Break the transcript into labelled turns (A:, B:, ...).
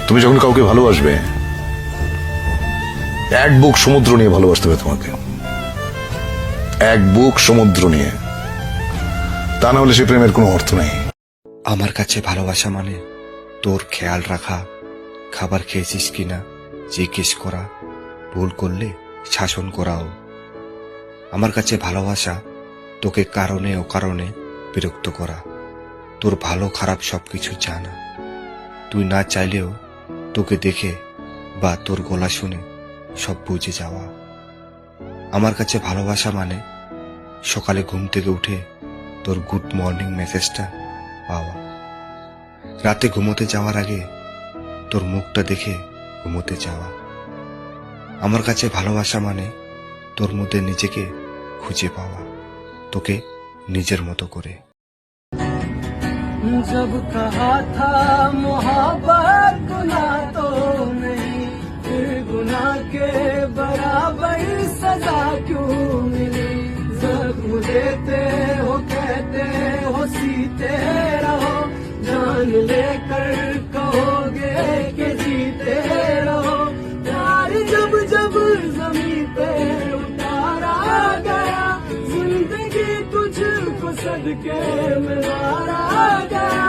A: তুমি যখন কাউকে ভালোবাসবে, এক বুক সমুদ্র নিয়ে ভালোবাসতে হবে তোমাকে, এক বুক সমুদ্র নিয়ে, তা না হলে সে প্রেমের কোনো অর্থ নেই।
B: আমার কাছে ভালোবাসা মানে তোর খেয়াল রাখা, খাবার খেয়েছিস কিনা জিজ্ঞেস করা, ভুল করলে শাসন করাও। আমার কাছে ভালোবাসা তোকে কারণে অকারণে বিরক্ত করা, তোর ভালো খারাপ সবকিছু জানা, তুই না চাইলেও তোকে দেখে বা তোর গলা শুনে সব বুঝে যাওয়া। আমার কাছে ভালোবাসা মানে সকালে ঘুম থেকে উঠে তোর গুড মর্নিং মেসেজটা পাওয়া, রাতে ঘুমোতে যাওয়ার আগে তোর মুখটা দেখে ঘুমোতে যাওয়া। আমার কাছে ভালোবাসা মানে তোর মধ্যে নিজেকে খুঁজে পাওয়া, তোকে নিজের মতো করে।
C: जब कहा था मोहब्बत गुनाह तो नहीं, फिर गुनाह के बराबर सजा क्यों मिली। जख्म देते हो कहते हो सीते रहो, जान लेकर कहोगे कि जीते रहो। प्यार जब जब जमीन पे उतारा गया, जिंदगी तुझको सदके में मारा गया।